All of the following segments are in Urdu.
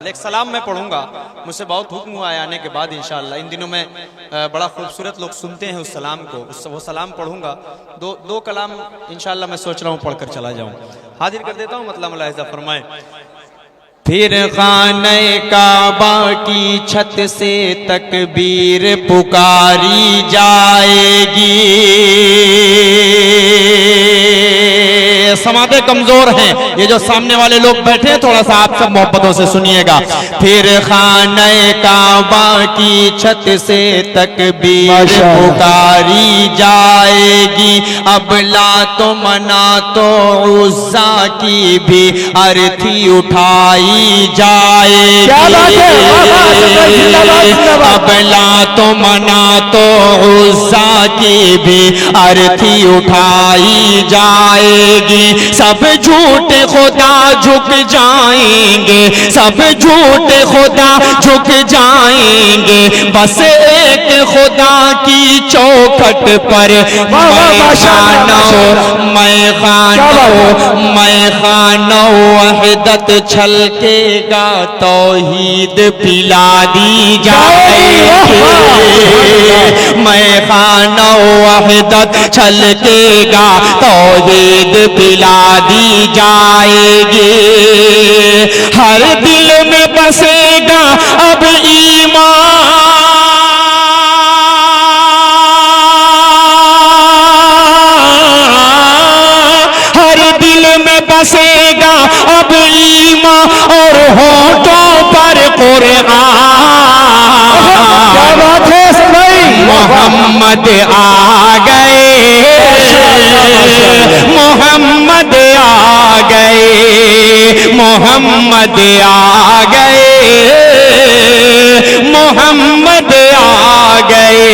ایک سلام میں پڑھوں گا، مجھ سے بہت حکم ہوا ہے آنے کے بعد انشاءاللہ۔ ان دنوں میں بڑا خوبصورت لوگ سنتے ہیں اس سلام کو، وہ سلام پڑھوں گا۔ دو کلام انشاءاللہ میں سوچ رہا ہوں پڑھ کر چلا جاؤں۔ حاضر کر دیتا ہوں، مطلب ملاحظہ فرمائیں۔ پھر خانہ کعبہ کی چھت سے تکبیر پکاری جائے گی۔ سماعتیں کمزور ہیں، یہ جو سامنے والے لوگ بیٹھے ہیں تھوڑا سا آپ سب محبتوں سے سنیے گا۔ پھر خانہ کعبہ کی چھت سے تکبیر پکاری جائے گی، اب لات و منات و عزا کی بھی ارتھی اٹھائی جائے گی، اب لات و منات و عزا کی بھی ارتھی اٹھائی جائے گی۔ سب جھوٹ خدا جھک جائیں گے، سب جھوٹ خدا جھک جائیں گے، بس ایک خدا کی چوکھٹ پر میں خانہ وحدت چھلکے گا، توحید پلا دی جائے گی، میں خانہ وحدت چھلکے گا، توحید پلا دی جائے گی۔ ہر دل میں بسے گا اب ایمان، ہر دل میں بسے گا اب ایمان، اور ہونٹوں پر قرآن۔ محمد آ گئے، محمد آ گئے، محمد آ گئے، محمد آ گئے۔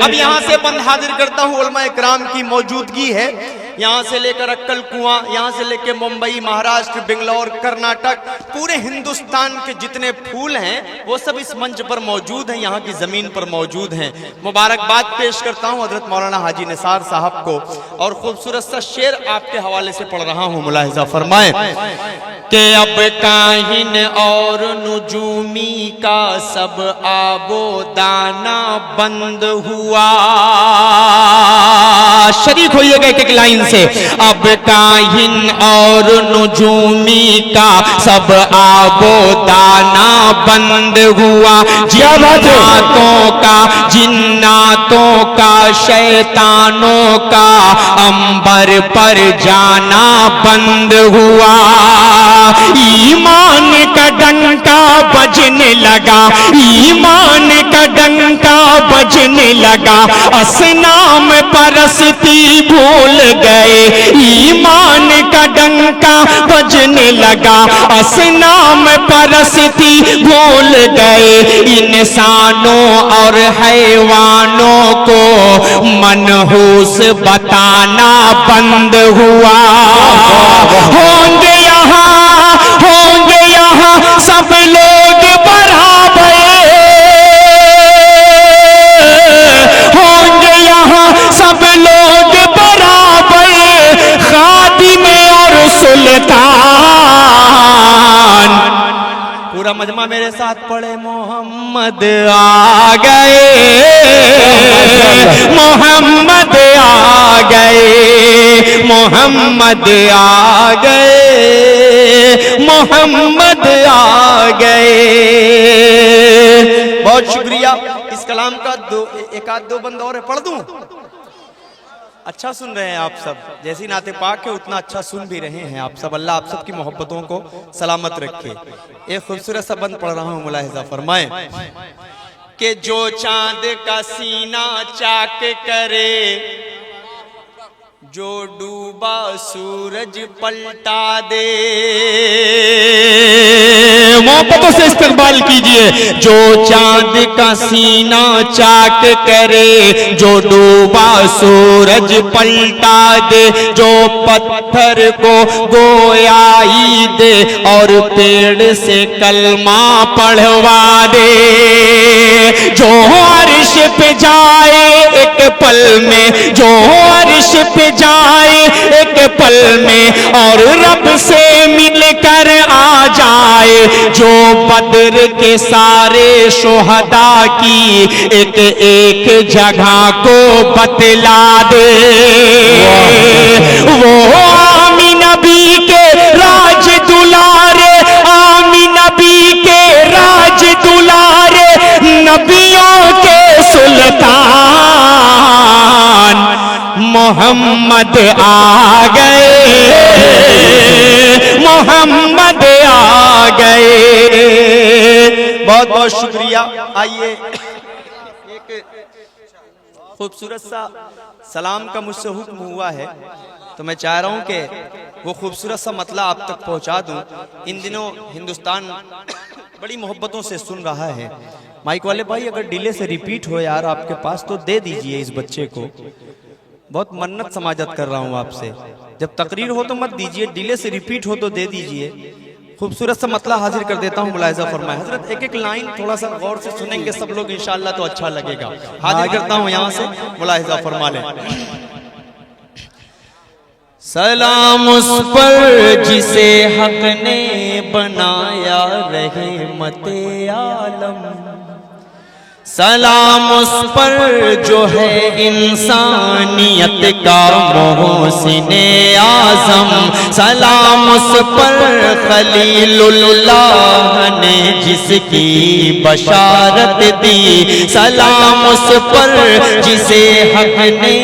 اب یہاں سے بند حاضر کرتا ہوں، علماء اکرام کی موجودگی ہے، یہاں سے لے کر اکل کنواں، یہاں سے لے کے ممبئی، مہاراشٹر، بنگلور، کرناٹک، پورے ہندوستان کے جتنے پھول ہیں وہ سب اس منچ پر موجود ہیں، یہاں کی زمین پر موجود ہیں۔ مبارکباد پیش کرتا ہوں حضرت مولانا حاجی نثار صاحب کو، اور خوبصورت سا شعر آپ کے حوالے سے پڑھ رہا ہوں، ملاحظہ فرمائیں کہ اب کاہن اور نجومی کا سب آب و دانہ بند ہوا۔ شریک ہوئیے گا ایک لائن سے، اب کاہن اور نجومی کا سب آب و دانہ بند ہوا، جناتوں کا شیطانوں کا عنبر پر جانا بند ہوا۔ ایمان کا ڈنکا بجنے لگا، ایمان کا ڈنکا بجنے لگا، اصنام پرستی بھول گئے، ایمان کا ڈنکا بجنے لگا، اصنام پرستی بھول گئے، انسانوں اور حیوانوں کو منحوس بتانا بند ہوا۔ ہوں گے یہاں سب لوگ برابر، ہوں گے یہاں سب لوگ برابر، خادم اور سلطان۔ پورا مجمع میرے ساتھ پڑھے، محمد آ گئے، محمد آ گئے، محمد آ گئے، محمد آ گئے۔ بہت شکریہ۔ اس کلام کا ایک آدھ دو بند اور ہے، پڑھ دوں؟ اچھا سن رہے ہیں آپ سب، جیسی نعت پاک ہے اتنا اچھا سن بھی رہے ہیں آپ سب، اللہ آپ سب کی محبتوں کو سلامت رکھے۔ ایک خوبصورت سا بند پڑھ رہا ہوں، ملاحظہ فرمائیں کہ جو چاند کا سینہ چاک کرے، جو ڈوبا سورج پلٹا دے، محبتوں سے استقبال کیجئے۔ جو چاند کا سینہ چاک کرے، جو ڈوبا سورج پلٹا دے، جو پتھر کو گویائی دے اور پیڑ سے کلمہ پڑھوا دے، جو عرش پہ جائے ایک پل میں، جو عرش پہ جائے ایک پل میں اور رب سے ملے کر آ جائے جو بدر کے سارے شہداء کی ایک ایک جگہ کو بتلا دے وہ آمین نبی کے راج دلارے آمین نبی کے راج دلارے نبیوں کے سلطان محمد آ گئے محمد آ گئے. بہت بہت شکریہ. آئیے ایک خوبصورت سا سلام کا مجھ سے حکم ہوا ہے تو میں چاہ رہا ہوں کہ وہ خوبصورت سا مطلب آپ تک پہنچا دوں. ان دنوں ہندوستان بڑی محبتوں سے سن رہا ہے. مائک والے بھائی اگر ڈیلے سے ریپیٹ ہو یار آپ کے پاس تو دے دیجئے اس بچے کو. بہت منت سماجت کر رہا ہوں آپ سے. جب تقریر ہو تو مت دیجئے, ڈیلے سے ریپیٹ ہو تو دے دیجئے. خوبصورت سا مطلب حاضر کر دیتا ہوں, ملاحظہ فرمائے. حضرت ایک ایک لائن تھوڑا سا غور سے سنیں گے سب لوگ انشاءاللہ تو اچھا لگے گا. حاضر کرتا ہوں یہاں سے, ملاحظہ فرما لیں. سلام اس پر جسے حق نے بنایا رحمت عالم, سلام اس پر جو ہے انسانیت کا محسن اعظم, سلام اس پر خلیل اللہ نے جس کی بشارت دی, سلام اس پر جسے حق نے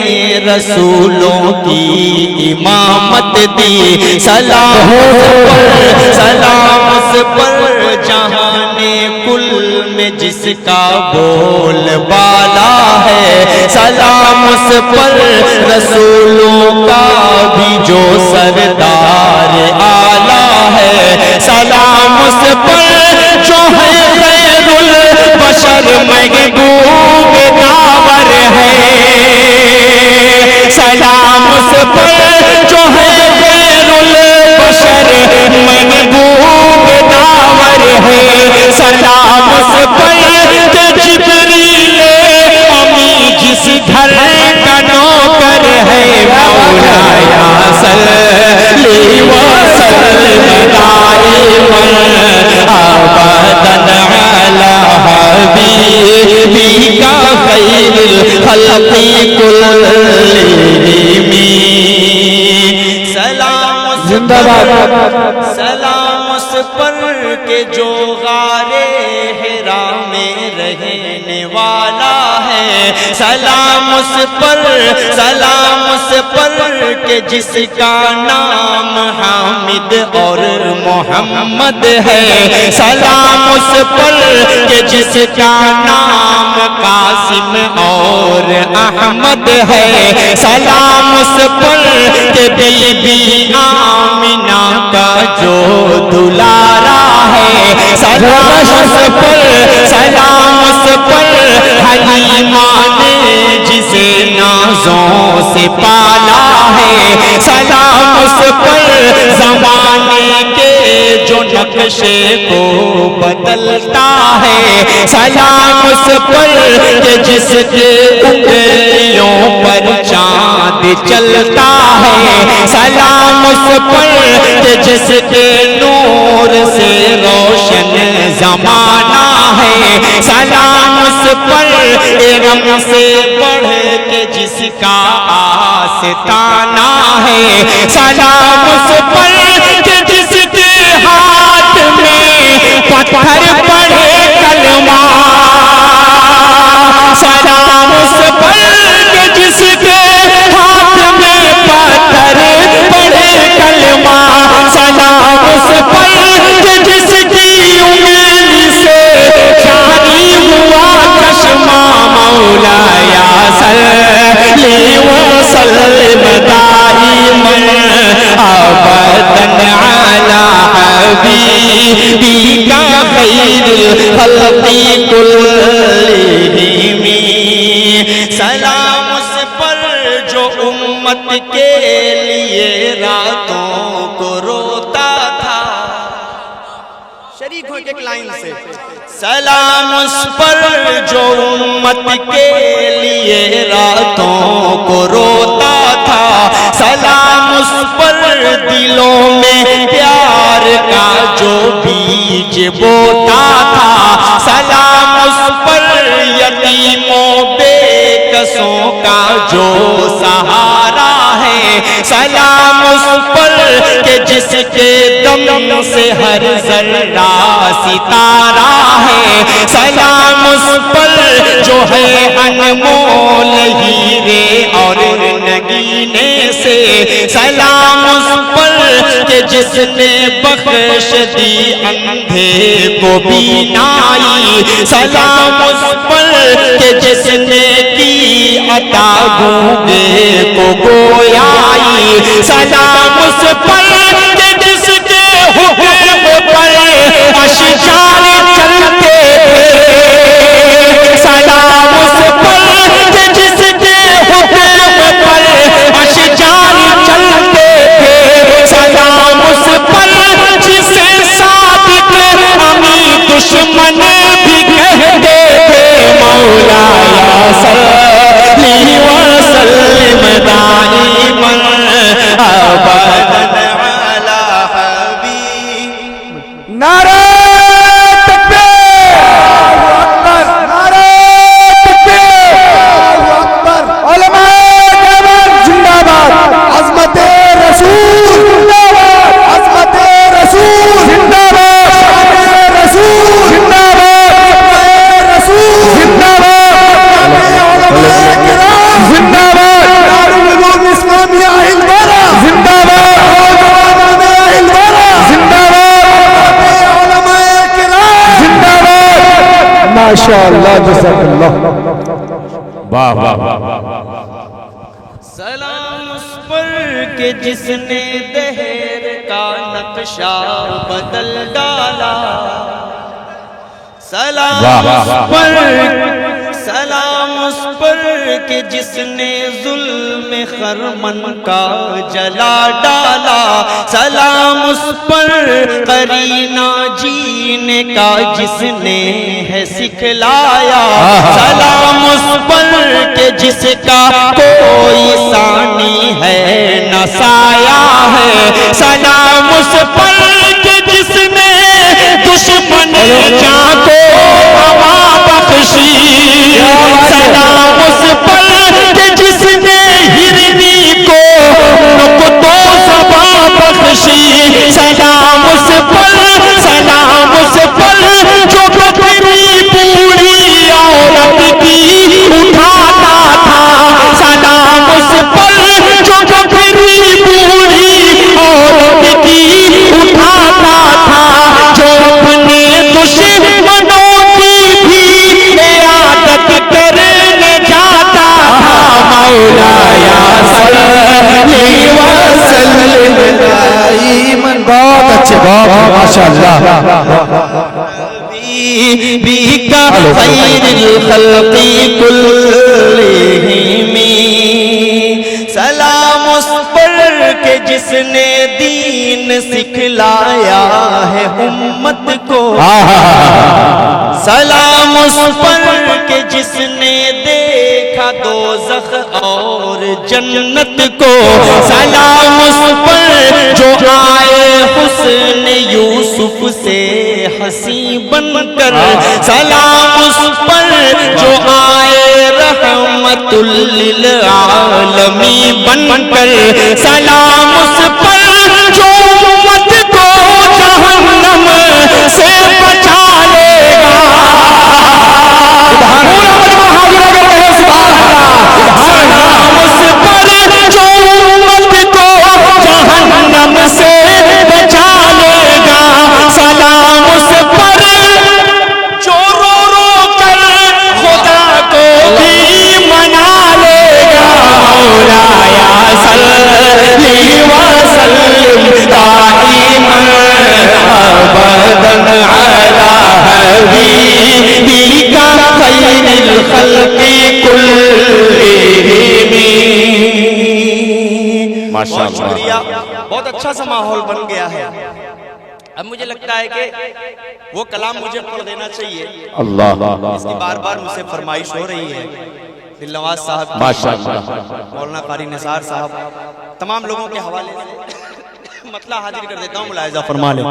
رسولوں کی امامت دی, سلام اس پر جہان کل میں جس کا بول بالا ہے, سلام اس پر رسولوں کا بھی جو سردار آلہ ہے, سلام اس پر جو ہے خیر البشر محبوب داور ہے, سلام اس پر جو ہے خیر البشر محبوب داور ہے, سلام اس پر جبریل امی جس گھر کا نوکر ہے, مولا صلی وسلم دائما ابدا علی حبیبک خیر الخلق کلہم. سلام زندہ باد. سلام اس پر کہ جو غارے حرا میں رہنے والا ہے, سلام اس پر کہ جس کا نام حامد اور محمد ہے, سلام اس پر کہ جس کا نام قاسم اور احمد ہے, سلام اس پر کہ بی بی آمنہ کا جو دلارا ہے, سلام اس پر حلیمہ نے جسے نازوں سے پالا ہے, سلام اس پر زمانے کے جو نقشے کو بدلتا ہے, سلام اس پر کہ جس کے انگلیوں پر چاند چلتا ہے, سلام اس پر کہ جس کے نور سے روشن زمانہ ہے, سلام اس پر ارم سے بڑھ کے جس کا آستانہ ہے, سلام اس پر کہ جس کے ہاتھ میں پتھر پڑے کلمہ, سلام اس پر کہ جس کے ہاتھ میں پتھر پڑے کلمہ, سلام اس پر کہ جس کی انگلی سے جاری ہوا چشمہ, مولا صلی وسلم دائما ابدا علی حبیبک خیر الخلق کلہم. سلام اس پر جو امت کے لیے راتوں کو روتا تھا, شریک ہو ایک لائن سے. سلام اس پر جو امت کے لیے راتوں کو روتا تھا, سلام اس پر دلوں میں پیار کا جو بیج بوتا تھا، سلام اس پر یتیموں بے کسوں کا جو سہارا ہے، سلام اس پر کہ جس کے دم سے ہر ذرہ ستارہ ہے، سلام اس پر جو ہے انمول ہیرے اور نگینے سے، سلام اس پر کہ جس نے بخش دی اندھے کو بینائی، سلام اس پر کہ جس نے کی عطا گونگے کو گویائی، سلام اس پر کہ جس کے حکم پر اشجار چلتے تھے، سلام اس پر کہ جس کے حکم پر اشجار چلتے تھے، سلام اس پر جسے صادق امی دشمن بھی کہتے تھے، مولایا صلی وسلم دائما ابدا علی حبیب۔ نعرہ تکبیر، نعرہ تکبیر، علماء دیوبند زندہ باد، عظمت رسول زندہ باد، عظمت رسول زندہ باد، شان رسول زندہ باد، رسول زندہ باد، علماء کرام زندہ باد، دارالعلوم اسلامیہ ہندوارہ زندہ باد، علماء ہندوارہ زندہ باد، علماء کرام زندہ باد۔ ماشاءاللہ، جزاک اللہ۔ واہ واہ واہ۔ سلام اس پر کہ جس نے دہر کا نقشہ بدل ڈالا، سلام اس پر، سلام اس پر کہ جس نے ظلم خرمن کا جلا ڈالا، سلام اس پر قرینہ جینے کا جس نے ہے سکھلایا، سلام اس پر کہ جس کا کوئی ثانی ہے نہ سایہ ہے، سلام اس پر کہ جس نے دشمن جان کو ہوا بخشی، سلام اس پر کہ جس نے ہرنی کو نقط و زباں بخشی، سلام اس پر، سلام اس پر جو بکری بوڑھی عورت کی اٹھاتا تھا، سلام اس پر جو بکری بوڑھی عورت کی اٹھاتا تھا، جو اپنے دشمنوں کی بھی عیادت کرنے جاتا تھا، مولایا صلی وسلم دائما۔ بہت اچھے، بہت ماشاءاللہ۔ بی کا خیر الخلق کلہم، سلام اس پر کہ جس نے دین سکھلایا ہے امت کو، سلام اس پر کہ جس نے دیکھا دوزخ اور جنت کو، سلام اس پر جو آئے حسن یوسف سے ہنسی بن کر، سلام اس پر جو آئے رحمت للعالمین بن کر، سلام اس پر جو امت کو جہنم سے بچا لے گا، سلام اس پر جو امت کو جہنم سے بچا لے گا، سلام اس پر جو رو رو کر خدا کو بھی منا لے گا، مولایا صلی وسلم دائما ابدا علی حبیبک خیر الخلق کلہم۔ ماشاءاللہ۔ بہت شکریہ، بہت اچھا سا ماحول بن گیا ہے۔ اب مجھے لگتا ہے کہ وہ کلام مجھے پڑھ دینا چاہیے، اللہ، اس کی بار بار مجھ سے فرمائش ہو رہی ہے۔ دل نواز صاحب، ماشاءاللہ۔ مولانا قاری نثار صاحب، تمام لوگوں کے حوالے سے مطلع حاضر کر دیتا ہوں، ملاحظہ فرما لیں۔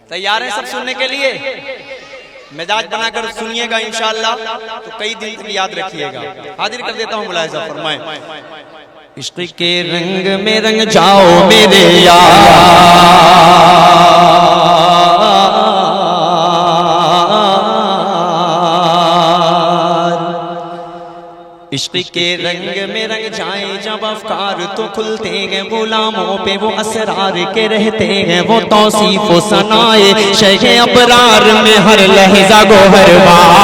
تیار ہیں سب سننے کے لیے؟ مزاج بنا کر سنیے گا انشاءاللہ تو کئی دن تک یاد رکھیے گا۔ حاضر کر دیتا ہوں، ملاحظہ فرمائیں۔ عشق کے رنگ میں رنگ جاؤ میرے یار، عشق کے رنگ میں رنگ جائیں جب افکار تو کھلتے ہیں، غلاموں پہ وہ اسرار کے رہتے ہیں، وہ توصیف و ثنائے شیخ ابرار میں ہر لحظہ گوہر بار۔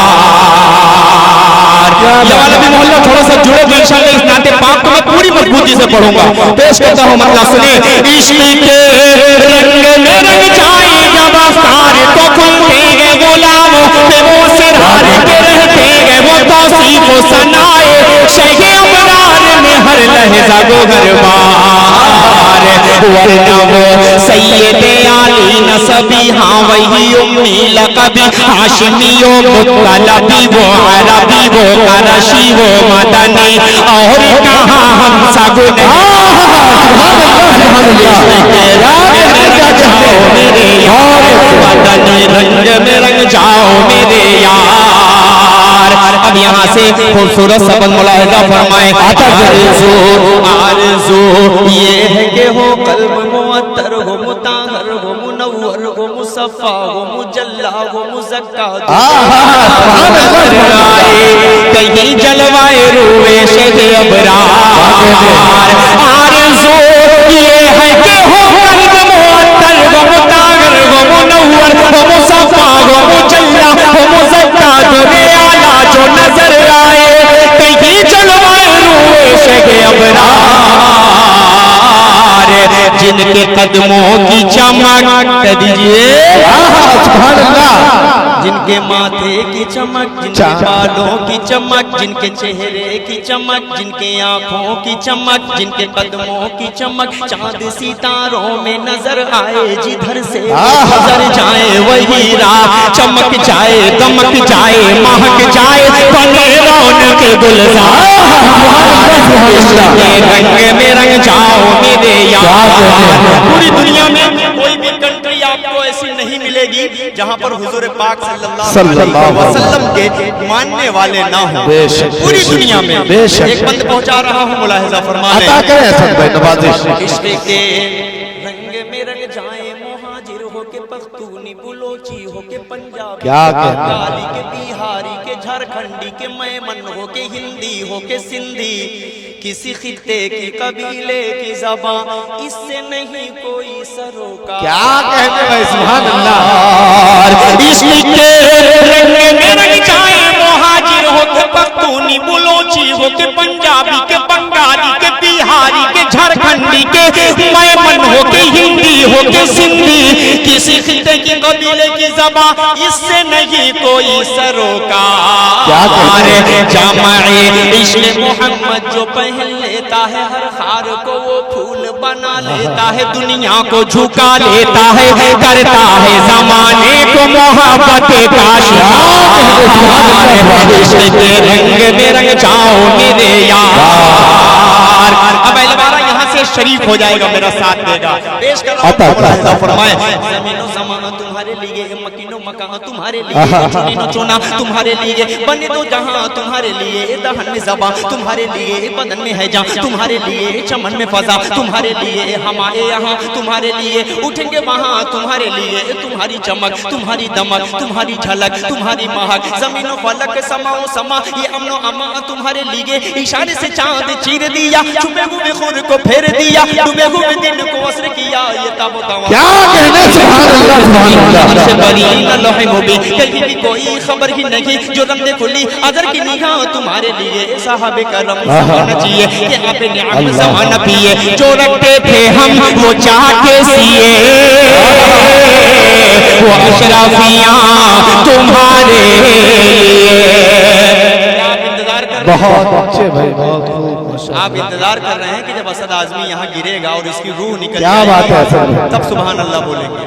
یہ والا بھی محلہ تھوڑا سا جڑے تو انشاءاللہ اس نعت پاک کو میں پوری مضبوطی سے پڑھوں گا، پیش کرتا ہوں مطلب سنیں۔ عشق کے رنگ میں رنگ جائیں جب افکار تو کھلتے ہیں، غلاموں پہ وہ اسرار کے رہتے ہیں، وہ توصیف و ثنائے شیخ ابرار میں ہر لحظہ گوہر بار۔ ورنہ وہ سید عالی نسبی، ہاں وہی امی لقبی، ہاشمی و مطلبی، وہ عربی وہ قرشی وہ مدنی، اور کہاں ہم سگن رنگ میں رنگ جاؤ میرے یار۔ اب یہاں سے خوبصورت سبق ملاحظہ فرمائیں۔ آرزو یہ ہے کہ ہو قلب معطر ہو، مطہر ہو، منور ہو، مصفا ہو، مجلا ہو، مزکا ہو، کہیں جلوائے روئے شیخ ابرار۔ آرزو یہ ہے کہ ہو قلب معطر ہو، مطہر ہو، منور ہو، مصفا ہو، مجلا ہو، مزکا ہو، جو نظر آئے کہیں جلوائے روئے شیخ ابرار، جن کے قدموں کی چمک دیجئے سبحان اللہ، جن کے ماتھے کی چمک، جن کے بالوں کی چمک، جن کے چہرے کی چمک، جن کے آنکھوں کی چمک، جن کے قدموں کی چمک، چاند ستاروں میں نظر آئے، جدھر سے گزر جائے وہی راہ چمک جائے، دمک جائے، مہک جائے، بنے رونق گلزار۔ رنگ میں رنگ جاؤ میرے یار۔ پوری دنیا میں کوئی بھی کنٹری آپ کو ایسی نہیں ملے گی جہاں پر حضور پاک صلی اللہ علیہ وسلم کے ماننے والے نہ ہوں، پوری دنیا میں۔ ایک بند پہنچا رہا ہوں، ملاحظہ فرما لیں۔ عطا کریں حسن بھائی، نوازش۔ عشق کے رنگ میں رنگ جائیں، مہاجر ہو کے پختونی، بلوچی ہو کے پنجابی، کیا کہتے ہیں؟ بنگالی کے بہاری کے جھارکھنڈی کے میمن ہو کے ہندی ہو کے سندھی، کسی خطے کی قبیلے کی زبان اس سے نہیں کوئی سروکار۔ کیا کہتے ہیں بھائی، سبحان اللہ۔ عشق کے رنگ میں رنگ جائیں، مہاجر ہو کے پختونی، بلوچی ہو کے پنجابی کے، بنگالی کے بہاری کے، جھارکھنڈی کے میمن ہو کے ہندی ہو کے سندھی، کسی خطے کی قبیلے کی زبان اس سے نہیں کوئی سروکار۔ جامع عشق محمد جو پہن لیتا ہے ہر خار کو وہ پھول بنا لیتا ہے، دنیا کو جھکا لیتا ہے، کرتا ہے زمانے کو محبت کا شعار۔ عشق کے رنگ میں رنگ جاؤ میرے یار۔ اب البارہ یہاں سے شریف ہو جائے گا، میرا ساتھ دے گا، پیش کر رہا ہوں، فرمائے۔ زمین و زمان تمہارے لیے، مکین و مکان تمہارے لیے، چنین و چونا تمہارے لیے، بنے دو جہاں تمہارے لیے، دہن میں زبان تمہارے لیے، بدن میں ہے جان تمہارے لیے، چمن میں فضا تمہارے لیے، ہمارے یہاں تمہارے لیے، اٹھیں گے وہاں تمہارے لیے، تمہاری چمک تمہاری دمک تمہاری جھلک تمہاری مہک، زمین و فلک سما و سما یہ امن و امان تمہارے لیے، اشارے سے چاند چیر دیا، چھپے ہوئے خور کو پھیر دیا، ڈوبے ہوئے دن کو وصل کیا، یہ تاب و توا کیا کہنے، سبحان اللہ، سبحان اللہ۔ سے بری نہ لوح مبین، کہیں بھی کوئی خبر ہی نہیں، جو رمد کھلی ادر کی نگاہ تمہارے لیے، صحابہ کرم زمانہ چاہیے کہ آپ نعم زمانہ پیے، جو رکھتے تھے ہم وہ چاہ کے سیے، وہ اشرافیاں تمہارے لیے۔ بہت اچھے بھائی، بہت خوب۔ آپ انتظار کر رہے ہیں کہ جب اسد اعظمی یہاں گرے گا اور اس کی روح نکل کیا جائے بات ہے گی، اسد؟ تب سبحان اللہ بولیں گے۔